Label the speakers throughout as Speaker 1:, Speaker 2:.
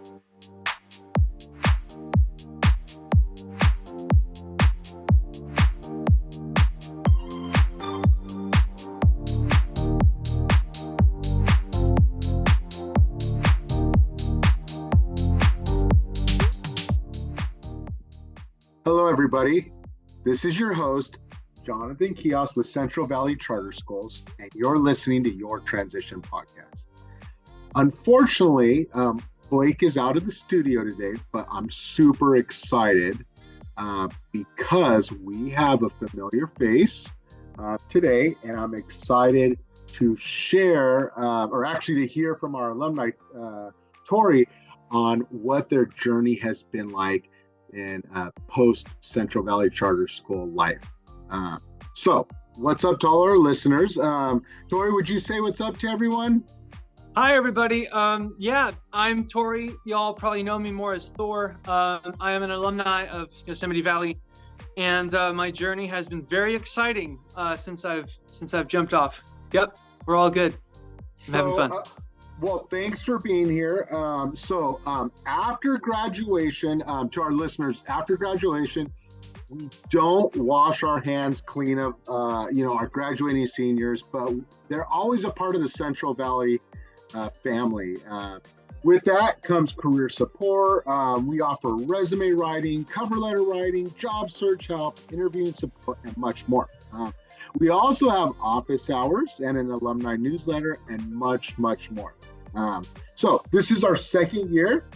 Speaker 1: Hello, everybody. This is your host, Jonathan Kios with Central Valley Charter Schools, and you're listening to Your Transition Podcast. Unfortunately, Blake is out of the studio today, but I'm super excited because we have a familiar face today, and I'm excited to share, or actually to hear from our alumni, Tori, on what their journey has been like in post Central Valley Charter School life. So what's up to all our listeners? Tori, would you say what's up to everyone?
Speaker 2: Hi, everybody. Yeah, I'm Tori. Y'all probably know me more as Thor. I am an alumni of Yosemite Valley, and my journey has been very exciting since I've jumped off. Yep, we're all good. I'm having fun.
Speaker 1: Well, thanks for being here. So after graduation, to our listeners, after graduation, we don't wash our hands clean of, our graduating seniors, but they're always a part of the Central Valley family. With that comes career support. We offer resume writing, cover letter writing, job search help, interviewing support, and much more. We also have office hours and an alumni newsletter and much, much more. So this is our second year,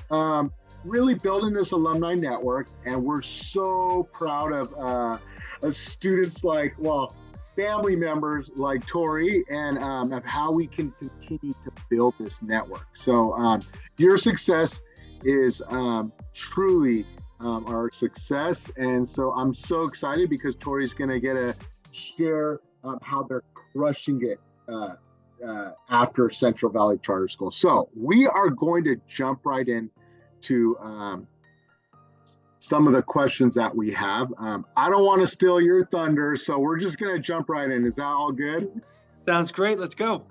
Speaker 1: really building this alumni network, and we're so proud of students family members like Tori, and of how we can continue to build this network. So your success is truly our success, and so I'm so excited because Tori's going to get to share how they're crushing it after Central Valley Charter School. So we are going to jump right in to some of the questions that we have. I don't want to steal your thunder, so we're just going to jump right in. Is that all good?
Speaker 2: Great. Let's go.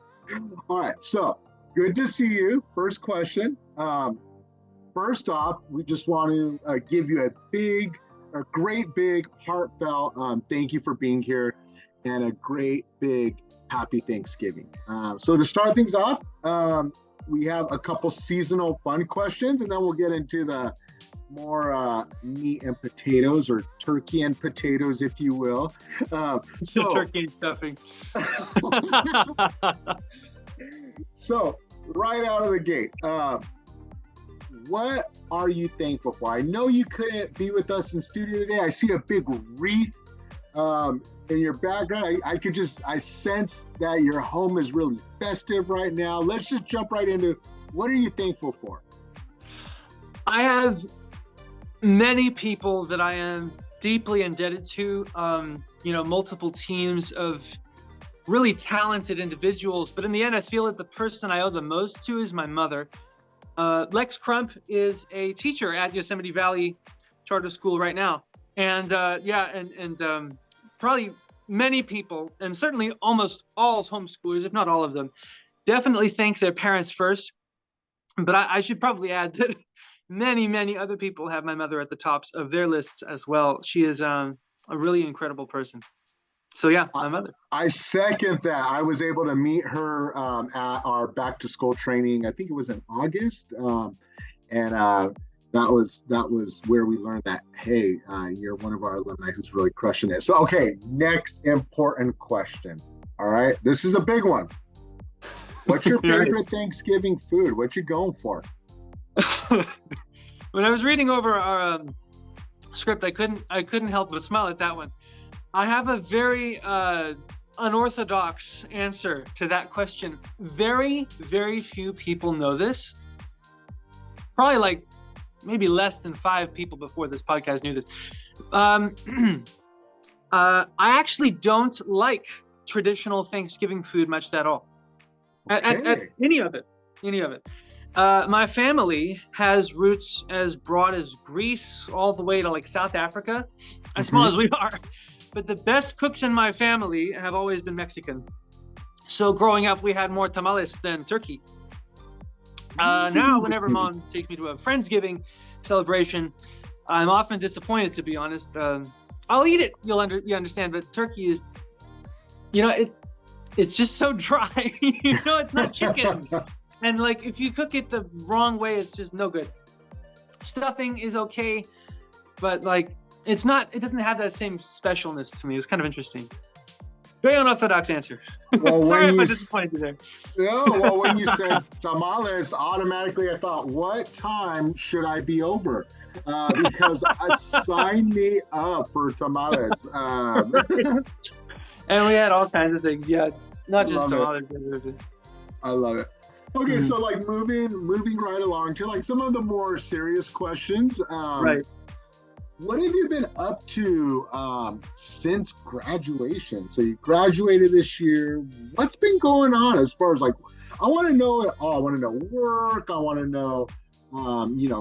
Speaker 1: All right. So good to see you. First question. First off, we just want to give you a great big heartfelt thank you for being here, and a great big happy Thanksgiving. So to start things off, we have a couple seasonal fun questions, and then we'll get into the more meat and potatoes, or turkey and potatoes, if you will.
Speaker 2: So turkey and stuffing.
Speaker 1: So right out of the gate, what are you thankful for? I know you couldn't be with us in studio today. I see a big wreath in your background. I sense that your home is really festive right now. Let's just jump right into, what are you thankful for?
Speaker 2: I have many people that I am deeply indebted to, multiple teams of really talented individuals. But in the end, I feel that the person I owe the most to is my mother. Lex Crump is a teacher at Yosemite Valley Charter School right now. And probably many people, and certainly almost all homeschoolers, if not all of them, definitely thank their parents first. But I should probably add that many, many other people have my mother at the tops of their lists as well. She is a really incredible person. So yeah, my mother.
Speaker 1: I second that. I was able to meet her at our back to school training. I think it was in August. That was where we learned that, hey, you're one of our alumni who's really crushing it. So, okay, next important question. All right, this is a big one. What's your favorite Thanksgiving food? What you going for?
Speaker 2: When I was reading over our script, I couldn't help but smile at that one. I have a very unorthodox answer to that question. Very, very few people know this. Probably maybe less than 5 people before this podcast knew this. I actually don't like traditional Thanksgiving food much at all.
Speaker 1: Okay.
Speaker 2: At any of it. My family has roots as broad as Greece all the way to South Africa, as small as we are. But the best cooks in my family have always been Mexican. So growing up, we had more tamales than turkey. Now, whenever mom takes me to a Friendsgiving celebration, I'm often disappointed, to be honest. I'll eat it, you understand, but turkey is, it's just so dry. It's not chicken. And like, if you cook it the wrong way, it's just no good. Stuffing is okay, but like, it doesn't have that same specialness to me. It's kind of interesting. Very unorthodox answer.
Speaker 1: Well,
Speaker 2: Sorry if I disappointed you there.
Speaker 1: No, well, when you said tamales, automatically I thought, what time should I be over? Because sign me up for tamales.
Speaker 2: And we had all kinds of things. Yeah, not just tamales.
Speaker 1: I love it. Okay, so like moving right along to like some of the more serious questions.
Speaker 2: Right.
Speaker 1: What have you been up to since graduation? So you graduated this year. What's been going on as far as like, I want to know it all. I want to know work. I want to know,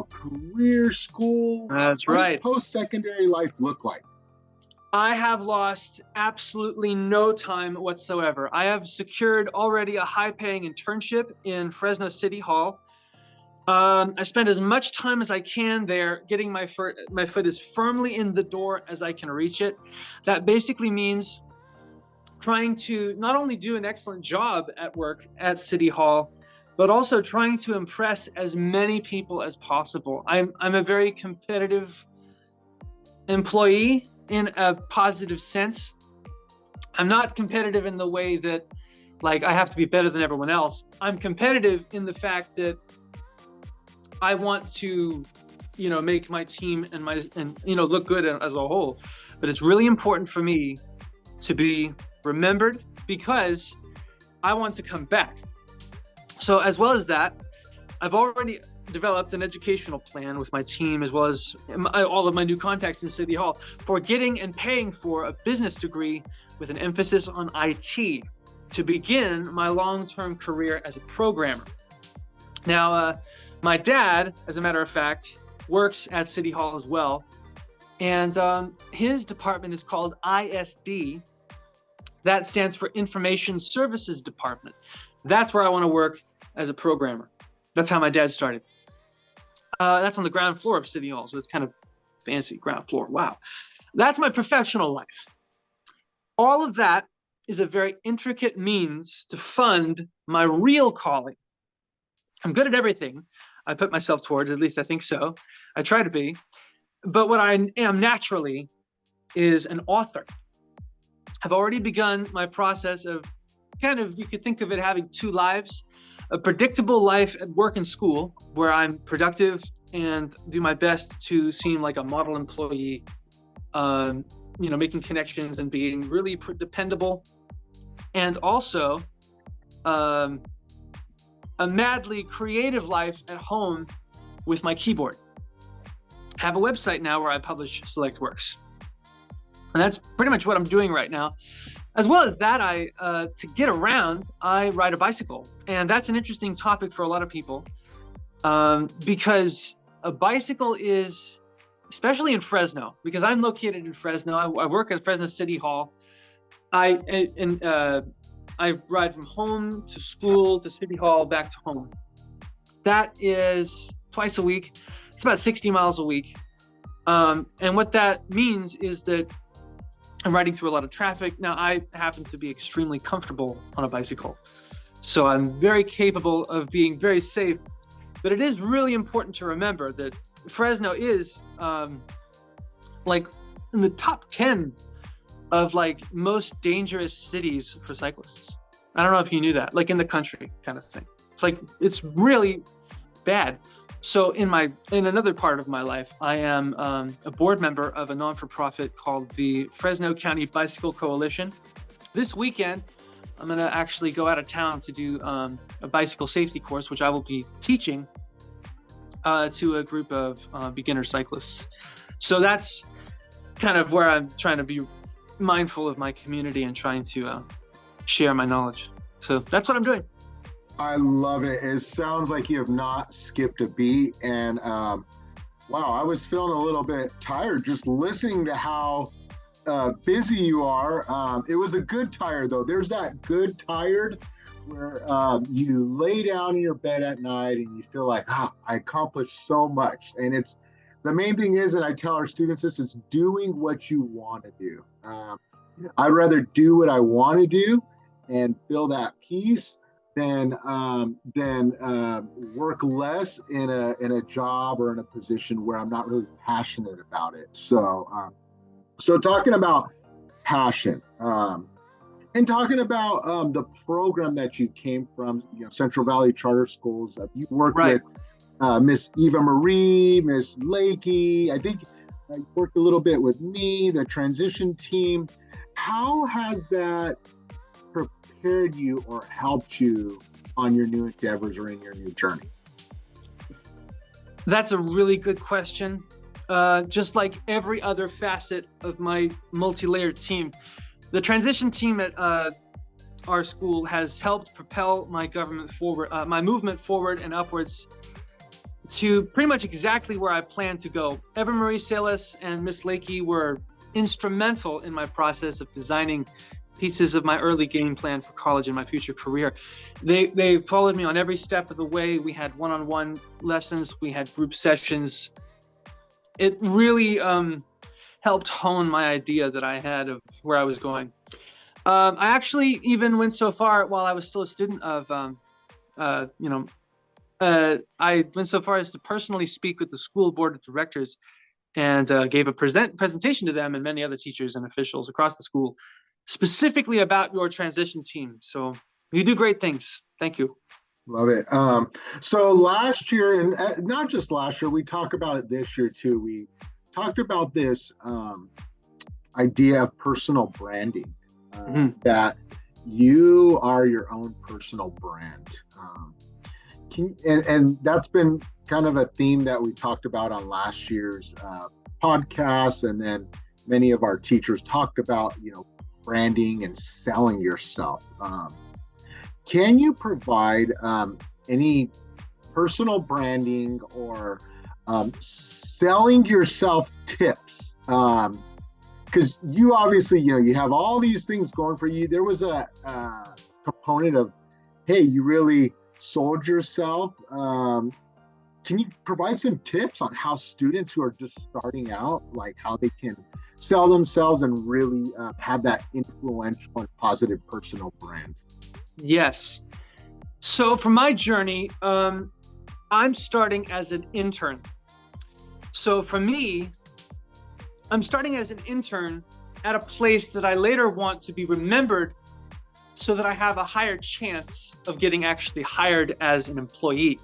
Speaker 1: career, school.
Speaker 2: That's
Speaker 1: right.
Speaker 2: What
Speaker 1: does post-secondary life look like?
Speaker 2: I have lost absolutely no time whatsoever. I have secured already a high-paying internship in Fresno City Hall. I spend as much time as I can there, getting my foot as firmly in the door as I can reach it. That basically means trying to not only do an excellent job at work at City Hall, but also trying to impress as many people as possible. I'm a very competitive employee in a positive sense. I'm not competitive in the way that like I have to be better than everyone else. I'm competitive in the fact that I want to, make my team and look good as a whole. But it's really important for me to be remembered because I want to come back. So as well as that, I've already developed an educational plan with my team as well as all of my new contacts in City Hall for getting and paying for a business degree with an emphasis on IT to begin my long-term career as a programmer. Now, my dad, as a matter of fact, works at City Hall as well. And his department is called ISD. That stands for Information Services Department. That's where I want to work as a programmer. That's how my dad started. That's on the ground floor of City Hall, so it's kind of fancy, ground floor. Wow. That's my professional life. All of that is a very intricate means to fund my real calling. I'm good at everything I put myself towards, at least I think so. I try to be. But what I am naturally is an author. I've already begun my process of you could think of it having two lives, a predictable life at work and school, where I'm productive and do my best to seem like a model employee, making connections and being really dependable. And also, a madly creative life at home with my keyboard. I have a website now where I publish select works. And that's pretty much what I'm doing right now. As well as that, to get around, I ride a bicycle. And that's an interesting topic for a lot of people because a bicycle is, especially in Fresno, because I'm located in Fresno. I work at Fresno City Hall. I ride from home to school to City Hall, back to home. That is twice a week. It's about 60 miles a week. And what that means is that I'm riding through a lot of traffic. Now, I happen to be extremely comfortable on a bicycle, so I'm very capable of being very safe. But it is really important to remember that Fresno is like in the top 10 of like most dangerous cities for cyclists. I don't know if you knew that, like in the country kind of thing. It's really bad. So in another part of my life, I am a board member of a non-for-profit called the Fresno County Bicycle Coalition. This weekend, I'm going to actually go out of town to do a bicycle safety course, which I will be teaching to a group of beginner cyclists. So that's kind of where I'm trying to be mindful of my community and trying to share my knowledge. So that's what I'm doing.
Speaker 1: I love it. It sounds like you have not skipped a beat. And wow, I was feeling a little bit tired just listening to how busy you are. It was a good tired though. There's that good tired where you lay down in your bed at night and you feel like, I accomplished so much. And it's the main thing is, and I tell our students this, is doing what you want to do. I'd rather do what I want to do and feel that peace than work less in a job or in a position where I'm not really passionate about it. So talking about passion, and talking about the program that you came from, Central Valley Charter Schools. You worked with Miss Eva Marie, Miss Lakey. I think you worked a little bit with me, the transition team. How has that prepared you or helped you on your new endeavors or in your new journey?
Speaker 2: That's a really good question. Just like every other facet of my multi-layered team, the transition team at our school has helped propel my my movement forward and upwards to pretty much exactly where I planned to go. Eva Marie Salas and Miss Lakey were instrumental in my process of designing pieces of my early game plan for college and my future career. They followed me on every step of the way. We had one-on-one lessons, we had group sessions. It really helped hone my idea that I had of where I was going. I actually even went so far while I was still a student of, I went so far as to personally speak with the school board of directors and gave a presentation to them and many other teachers and officials across the school, specifically about your transition team. So you do great things. Thank you.
Speaker 1: Love it. So last year, and not just last year, we talked about it this year too. We talked about this idea of personal branding, that you are your own personal brand. And that's been kind of a theme that we talked about on last year's podcast. And then many of our teachers talked about, branding and selling yourself. Can you provide any personal branding or selling yourself tips? Because you obviously, you have all these things going for you. There was a component of, hey, you really sold yourself. Can you provide some tips on how students who are just starting out, like how they can sell themselves and really have that influential and positive personal brand?
Speaker 2: Yes. So for my journey, I'm starting as an intern. So for me, I'm starting as an intern at a place that I later want to be remembered so that I have a higher chance of getting actually hired as an employee.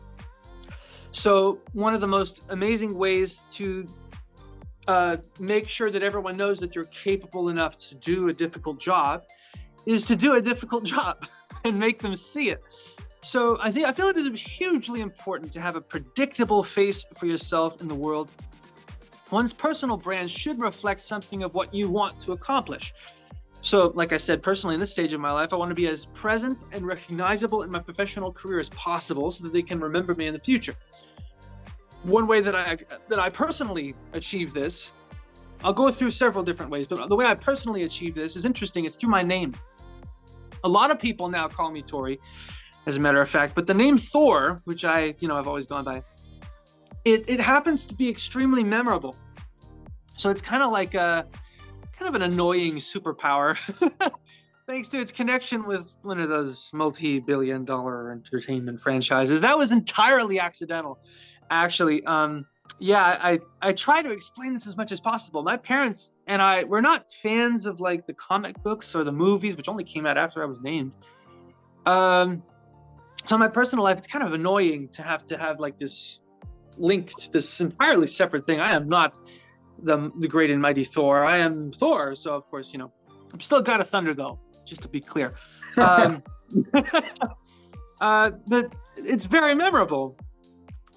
Speaker 2: So one of the most amazing ways to make sure that everyone knows that you're capable enough to do a difficult job is to do a difficult job and make them see it. So I feel it is hugely important to have a predictable face for yourself in the world. One's personal brand should reflect something of what you want to accomplish. So like I said, personally, in this stage of my life, I want to be as present and recognizable in my professional career as possible so that they can remember me in the future. One way that I personally achieve this, I'll go through several different ways, but the way I personally achieve this is interesting. It's through my name. A lot of people now call me Tori, as a matter of fact, but the name Thor, which I've always gone by, it happens to be extremely memorable. So it's kind of like an annoying superpower, thanks to its connection with one of those multi-billion-dollar entertainment franchises. That was entirely accidental, actually. I try to explain this as much as possible. My parents and I, we're not fans of like the comic books or the movies, which only came out after I was named. So in my personal life, it's kind of annoying to have like this link to this entirely separate thing. I am not the great and mighty Thor. I am Thor. So of course, I'm still God of Thunder though, just to be clear. But it's very memorable.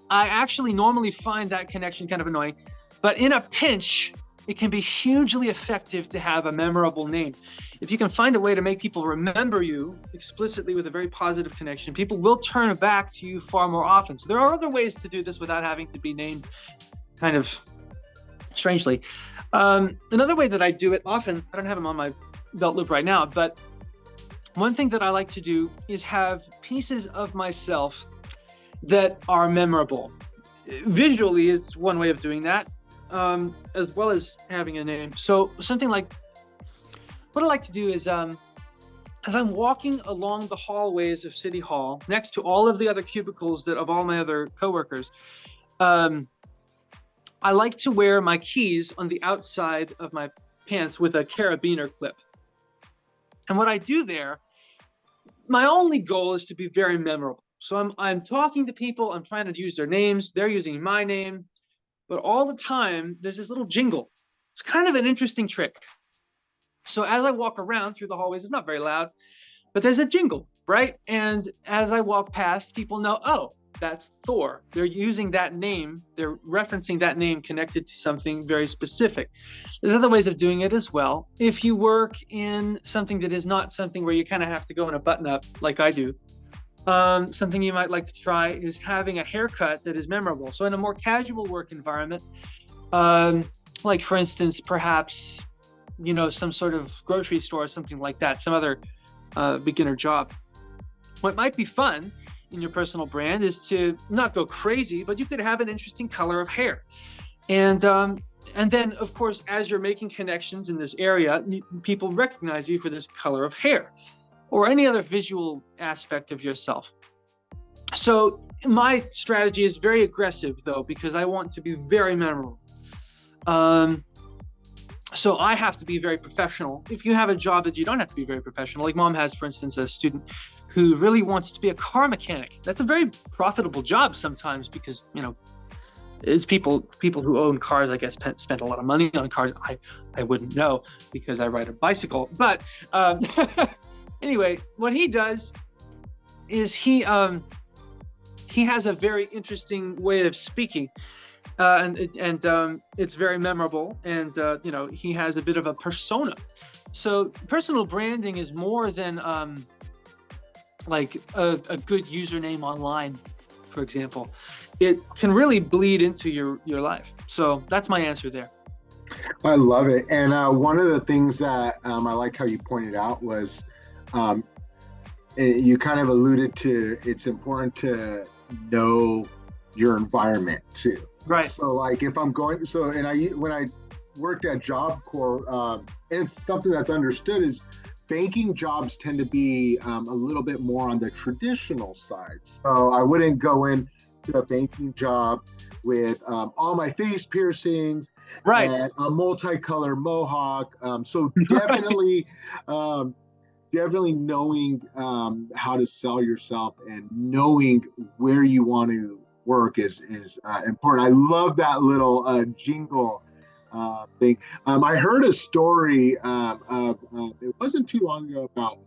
Speaker 2: I actually normally find that connection kind of annoying, but in a pinch, it can be hugely effective to have a memorable name. If you can find a way to make people remember you explicitly with a very positive connection, people will turn back to you far more often. So there are other ways to do this without having to be named kind of strangely. Another way that I do it often, I don't have them on my belt loop right now, but one thing that I like to do is have pieces of myself that are memorable. Visually is one way of doing that, as well as having a name. So something like, what I like to do is, as I'm walking along the hallways of City Hall, next to all of the other cubicles of all my other coworkers, I like to wear my keys on the outside of my pants with a carabiner clip. And what I do there, my only goal is to be very memorable. So I'm talking to people, I'm trying to use their names, they're using my name, but all the time there's this little jingle. It's kind of an interesting trick. So as I walk around through the hallways, it's not very loud, but there's a jingle, right? And as I walk past, people know, oh, that's Thor. They're using that name, they're referencing that name connected to something very specific. There's other ways of doing it as well. If you work in something that is not something where you kind of have to go in a button-up like I do, something you might like to try is having a haircut that is memorable. So in a more casual work environment, like for instance, perhaps, you know, some sort of grocery store or something like that, some other beginner job. What might be fun in your personal brand is to not go crazy, but you could have an interesting color of hair. And then, of course, as you're making connections in this area, people recognize you for this color of hair or any other visual aspect of yourself. So my strategy is very aggressive, though, because I want to be very memorable. So I have to be very professional. If you have a job that you don't have to be very professional, like Mom has, for instance, a student who really wants to be a car mechanic. That's a very profitable job sometimes because, you know, it's people who own cars, I guess, spend a lot of money on cars. I wouldn't know because I ride a bicycle. But anyway, what he does is he has a very interesting way of speaking. And it's very memorable, and you know, he has a bit of a persona. So personal branding is more than like a good username online, for example. It can really bleed into your life. So that's my answer there.
Speaker 1: I love it. And one of the things that I like how you pointed out was you kind of alluded to, it's important to know your environment too.
Speaker 2: Right.
Speaker 1: So like if I'm going, when I worked at Job Corps, it's something that's understood is banking jobs tend to be a little bit more on the traditional side. So I wouldn't go into a banking job with all my face piercings,
Speaker 2: right,
Speaker 1: and a multicolored mohawk. So definitely, definitely knowing how to sell yourself and knowing where you want to work is important. I love that little jingle thing. I heard a story of it wasn't too long ago about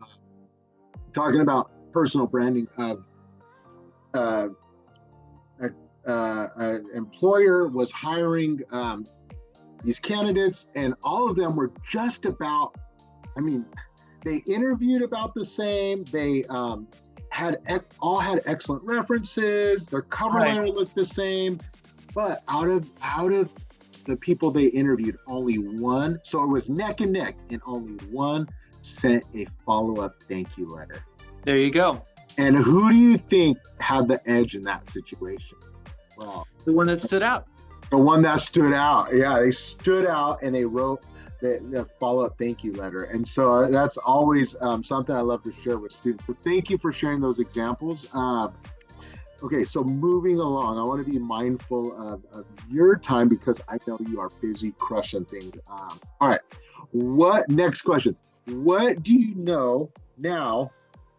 Speaker 1: talking about personal branding of an employer was hiring these candidates, and all of them were just about, I mean, they interviewed about the same. They all had excellent references. Their cover letter looked the same, but out of the people they interviewed, only one. So it was neck and neck, and only one sent a follow-up thank you letter.
Speaker 2: There you go.
Speaker 1: And who do you think had the edge in that situation? Well,
Speaker 2: the one that stood out.
Speaker 1: The one that stood out. Yeah, they stood out and they wrote the follow-up thank you letter. And so that's always something I love to share with students. But thank you for sharing those examples. Okay, so moving along, I want to be mindful of your time because I know you are busy crushing things. All right, next question. What do you know now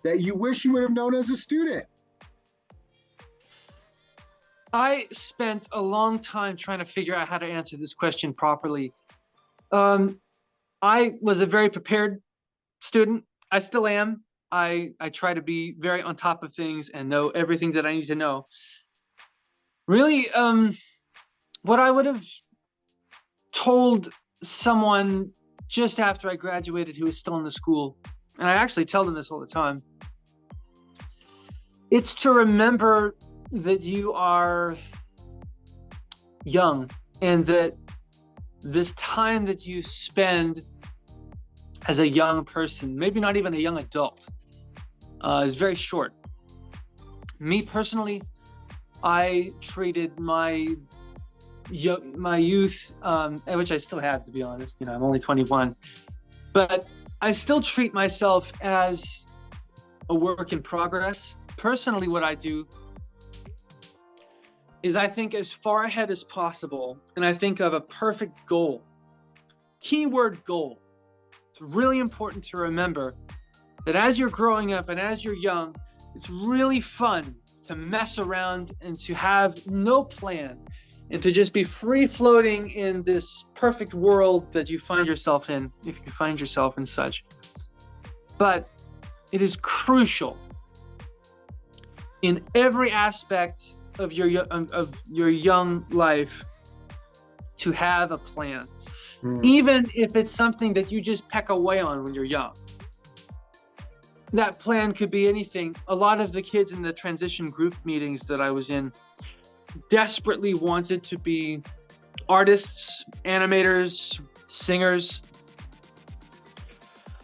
Speaker 1: that you wish you would have known as a student?
Speaker 2: I spent a long time trying to figure out how to answer this question properly. I was a very prepared student. I still am. I try to be very on top of things and know everything that I need to know. Really, what I would have told someone just after I graduated who was still in the school, and I actually tell them this all the time, it's to remember that you are young and that this time that you spend as a young person, maybe not even a young adult, is very short. Me personally, I treated my youth, which I still have, to be honest. I'm only 21, but I still treat myself as a work in progress. Personally, what I do is I think as far ahead as possible, and I think of a perfect goal. Keyword goal. It's really important to remember that as you're growing up and as you're young, it's really fun to mess around and to have no plan and to just be free floating in this perfect world that you find yourself in, if you find yourself in such. But it is crucial in every aspect of your young life to have a plan, even if it's something that you just peck away on when you're young. That plan could be anything. A lot of the kids in the transition group meetings that I was in desperately wanted to be artists, animators, singers.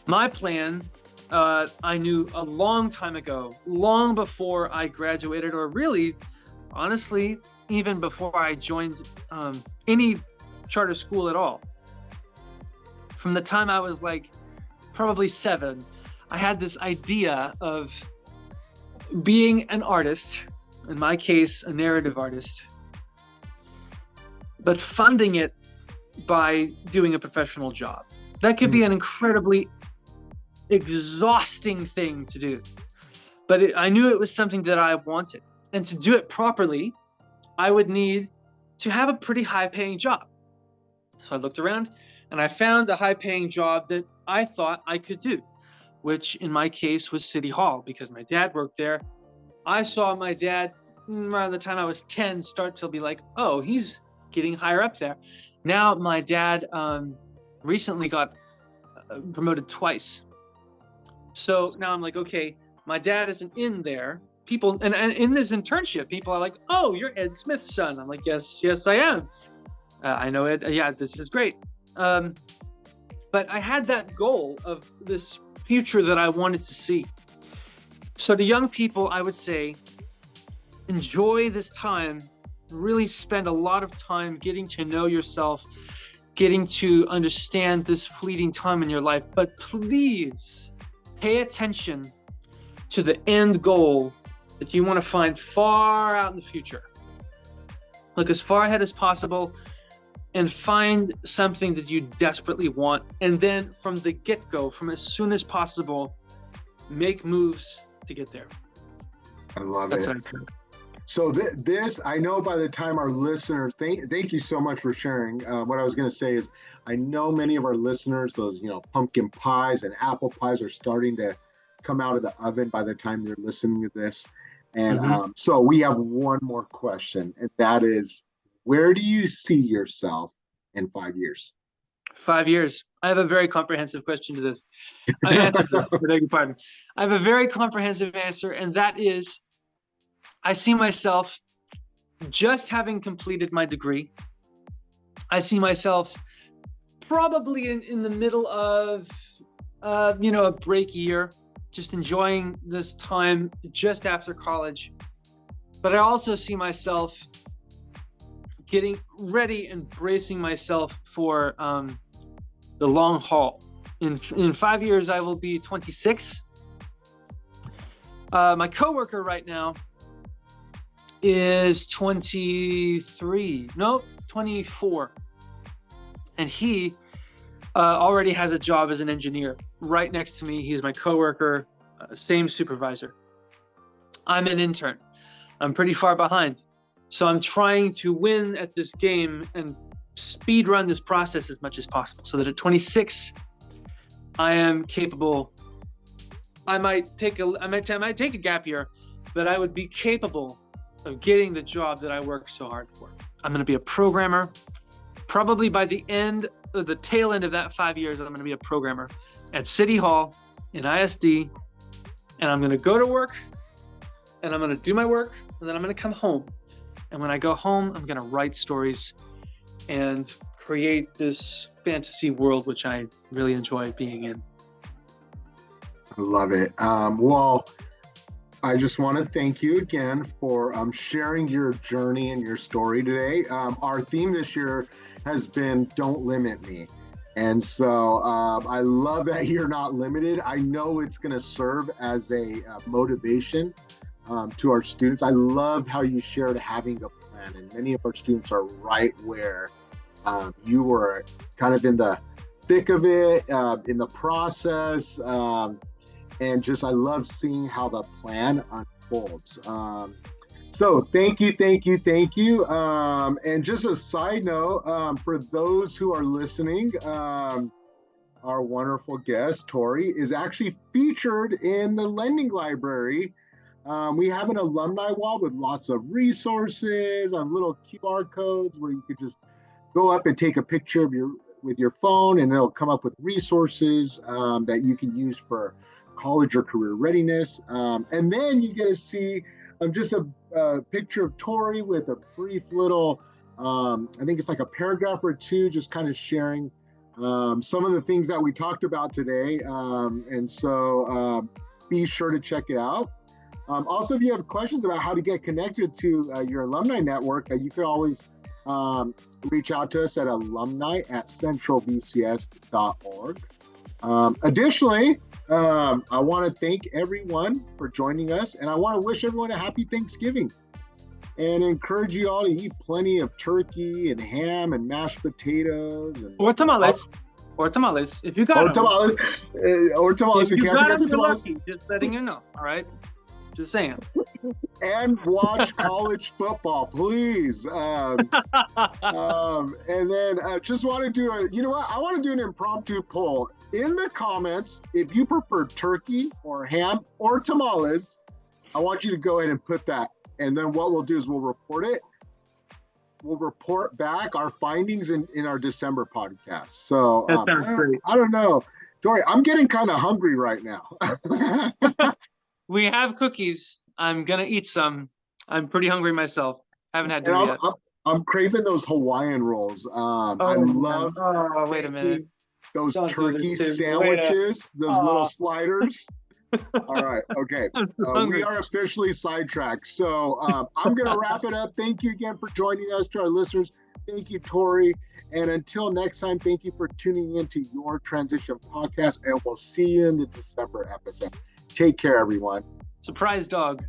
Speaker 2: My plan, I knew a long time ago, long before I graduated, or really, honestly, even before I joined any charter school at all. From the time I was like probably 7, I had this idea of being an artist, in my case, a narrative artist, but funding it by doing a professional job. That could be an incredibly exhausting thing to do, but I knew it was something that I wanted. And to do it properly, I would need to have a pretty high-paying job. So I looked around and I found a high-paying job that I thought I could do, which in my case was City Hall, because my dad worked there. I saw my dad around the time I was 10 start to be like, oh, he's getting higher up there. Now my dad recently got promoted twice. So now I'm like, okay, my dad isn't in there. People, and in this internship, people are like, oh, you're Ed Smith's son. I'm like, yes, I am. I know Ed. Yeah, this is great. But I had that goal of this future that I wanted to see. So to young people, I would say, enjoy this time, really spend a lot of time getting to know yourself, getting to understand this fleeting time in your life, but please pay attention to the end goal that you want to find far out in the future. Look as far ahead as possible and find something that you desperately want. And then from the get-go, from as soon as possible, make moves to get there.
Speaker 1: I love
Speaker 2: That's
Speaker 1: it.
Speaker 2: what I said.
Speaker 1: So this, I know by the time our listeners, thank you so much for sharing. What I was going to say is, I know many of our listeners, those, pumpkin pies and apple pies are starting to come out of the oven by the time you're listening to this. And so we have one more question, and that is, where do you see yourself in 5 years?
Speaker 2: 5 years. I have a very comprehensive question to this. I answered this, I beg your pardon. I have a very comprehensive answer, and that is, I see myself just having completed my degree. I see myself probably in the middle of, a break year, just enjoying this time just after college. But I also see myself getting ready and bracing myself for the long haul. In 5 years, I will be 26. My coworker right now is 24. And he already has a job as an engineer right next to me. He's my coworker, same supervisor. I'm an intern. I'm pretty far behind. So I'm trying to win at this game and speed run this process as much as possible, so that at 26, I am capable. I might take a gap year, but I would be capable of getting the job that I worked so hard for. I'm going to be a programmer. Probably by the tail end of that 5 years, I'm going to be a programmer at City Hall in ISD, and I'm going to go to work, and I'm going to do my work, and then I'm going to come home. And when I go home, I'm going to write stories and create this fantasy world, which I really enjoy being in.
Speaker 1: I love it. Well, I just want to thank you again for sharing your journey and your story today. Our theme this year has been Don't Limit Me. And so I love that you're not limited. I know it's going to serve as a motivation to our students. I love how you shared having a plan, and many of our students are right where you were, kind of in the thick of it, in the process. And just, I love seeing how the plan unfolds. So thank you. And just a side note, for those who are listening, our wonderful guest, Tori, is actually featured in the lending library. We have an alumni wall with lots of resources on little QR codes where you could just go up and take a picture of with your phone, and it'll come up with resources that you can use for college or career readiness. And then you get to see just a picture of Tori with a brief little, I think it's like a paragraph or two, just kind of sharing some of the things that we talked about today. And so be sure to check it out. Also, if you have questions about how to get connected to your alumni network, you can always reach out to us at alumni@centralbcs.org. Additionally, I want to thank everyone for joining us, and I want to wish everyone a happy Thanksgiving and encourage you all to eat plenty of turkey and ham and mashed potatoes.
Speaker 2: Or tamales. If you got
Speaker 1: tamales. Or tamales.
Speaker 2: If you got them, you're lucky. Just letting you know. All right? Just saying.
Speaker 1: And watch college football, please. And then just want to do I want to do an impromptu poll. In the comments, if you prefer turkey or ham or tamales, I want you to go ahead and put that. And then what we'll do is we'll report it. We'll report back our findings in our December podcast. So
Speaker 2: that sounds great.
Speaker 1: I don't know. Dory, I'm getting kind of hungry right now.
Speaker 2: We have cookies. I'm going to eat some. I'm pretty hungry myself. Haven't had dinner yet.
Speaker 1: I'm craving those Hawaiian rolls. I love
Speaker 2: wait a minute.
Speaker 1: Those turkey sandwiches, those little sliders. All right. Okay. We are officially sidetracked. So I'm going to wrap it up. Thank you again for joining us. To our listeners, thank you, Tori. And until next time, thank you for tuning in to your Transition Podcast. And we'll see you in the December episode. Take care, everyone.
Speaker 2: Surprise dog.